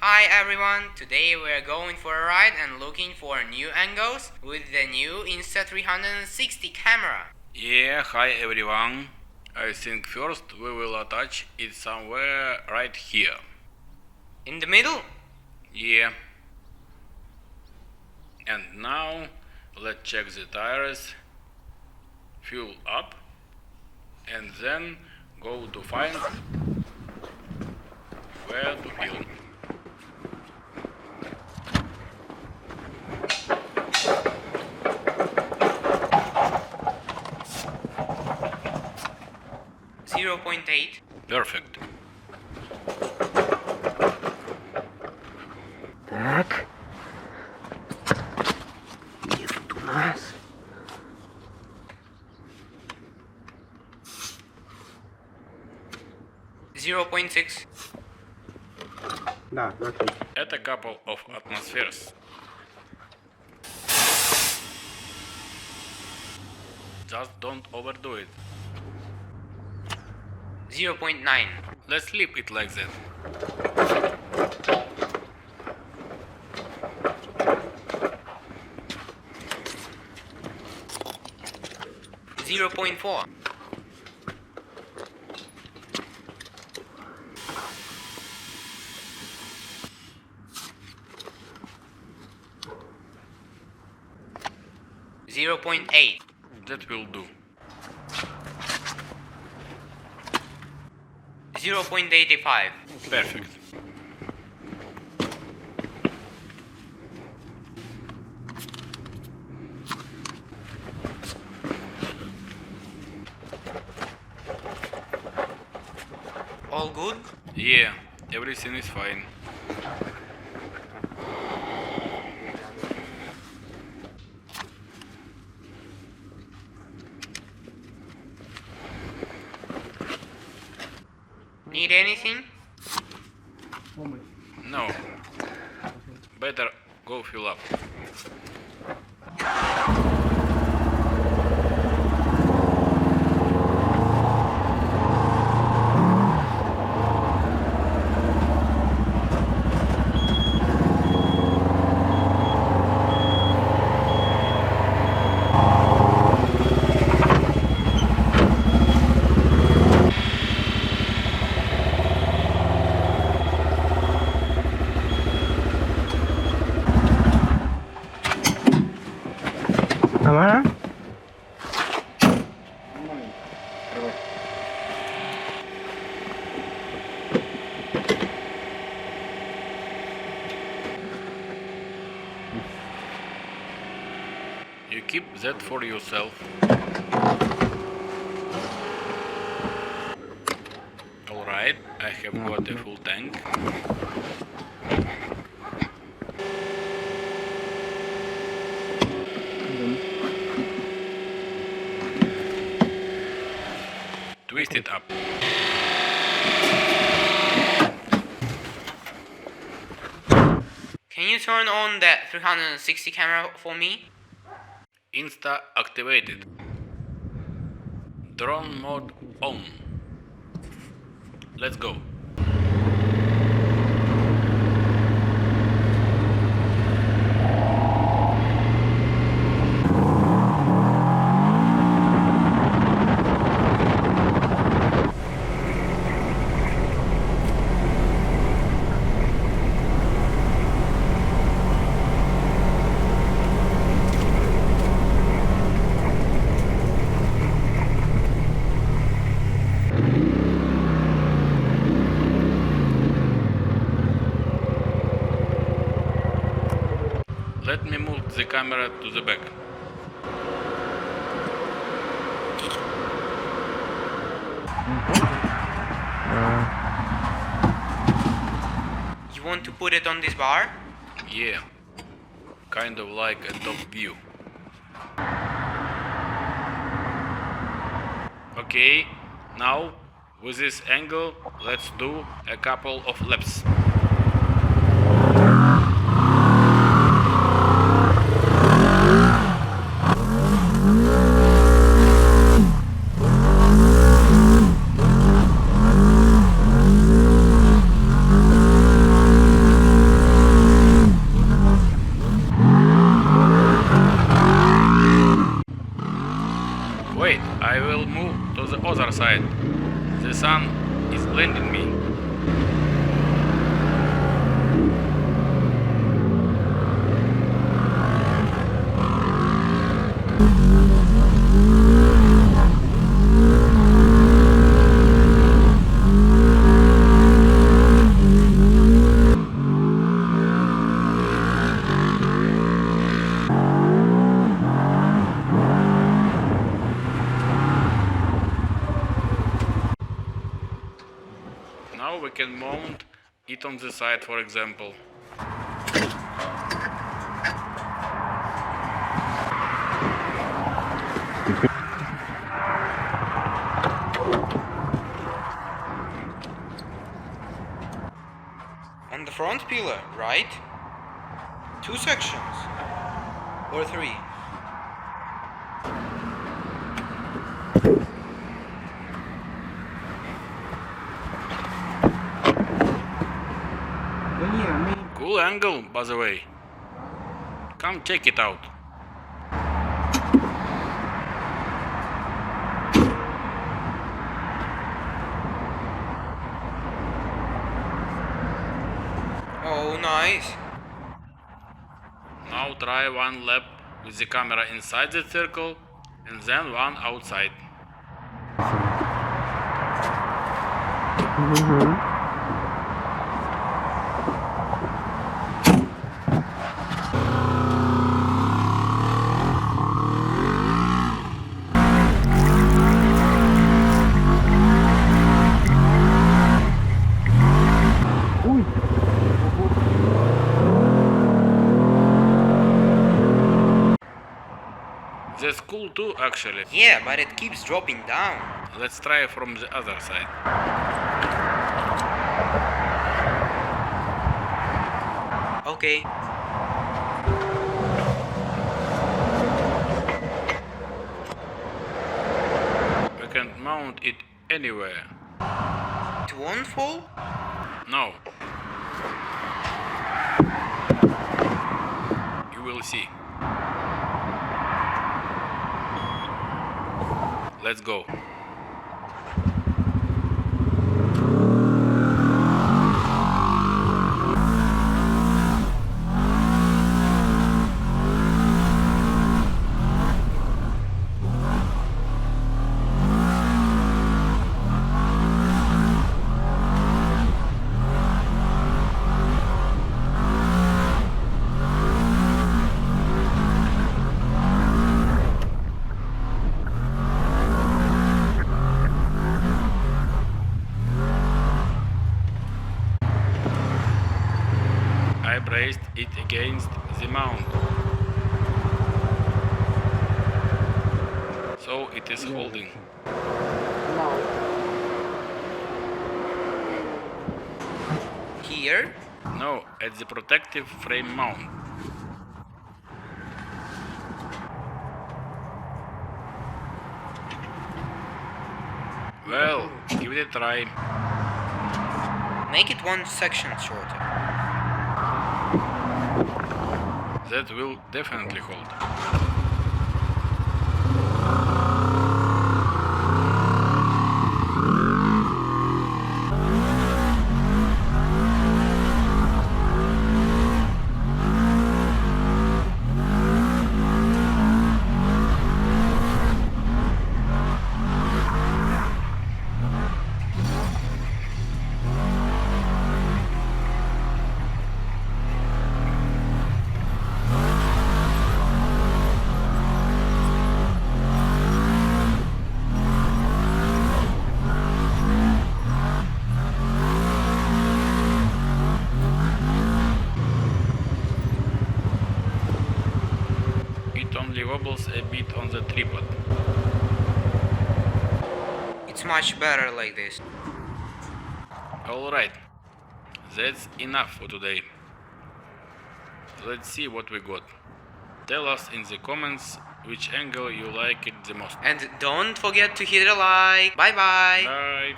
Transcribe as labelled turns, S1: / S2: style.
S1: Hi everyone, today we're going for a ride and looking for new angles with the new Insta360 camera.
S2: Yeah, hi everyone. I think first we will attach it somewhere right here.
S1: In the middle?
S2: Yeah. And now let's check the tires, fuel up, and then go to find where to build.
S1: .8.
S2: Perfect.
S3: Так. Где тут у нас?
S1: .6.
S3: Да, окей.
S2: At a couple of atmospheres. Just don't overdo it.
S1: 0.9.
S2: Let's leave it like that.
S1: .4. .8.
S2: That will do.
S1: 0.85.
S2: Perfect.
S1: All good?
S2: Yeah, everything is fine.
S1: Need anything?
S2: No. Better go fill up.
S3: Нормально?
S2: You keep that for yourself. Alright, I have got a full tank. Twist it up.
S1: Can you turn on that 360 camera for me?
S2: Insta activated. Drone mode on. Let's go. Let me move the camera to the back.
S1: You want to put it on this bar?
S2: Yeah, kind of like a top view. Okay, now with this angle, let's do a couple of laps. side. The sun is blinding me. Now we can mount it on the side, for example.
S1: On the front pillar, right? 2 sections. Or 3.
S2: Cool angle, by the way. Come check it out.
S1: Oh, nice.
S2: Now try one lap with the camera inside the circle and then one outside. That's cool too, actually.
S1: Yeah, but it keeps dropping down.
S2: Let's try from the other side.
S1: Okay.
S2: We can mount it anywhere.
S1: It won't fall?
S2: No. You will see. Let's go. I braced it against the mount. So it is holding.
S1: Here?
S2: No, at the protective frame mount. Well, give it a try.
S1: Make it 1 section shorter.
S2: That will definitely hold. Only wobbles a bit on the tripod.
S1: It's much better like this.
S2: Alright, that's enough for today. Let's see what we got. Tell us in the comments which angle you like it the most.
S1: And don't forget to hit a like. Bye bye.
S2: Bye.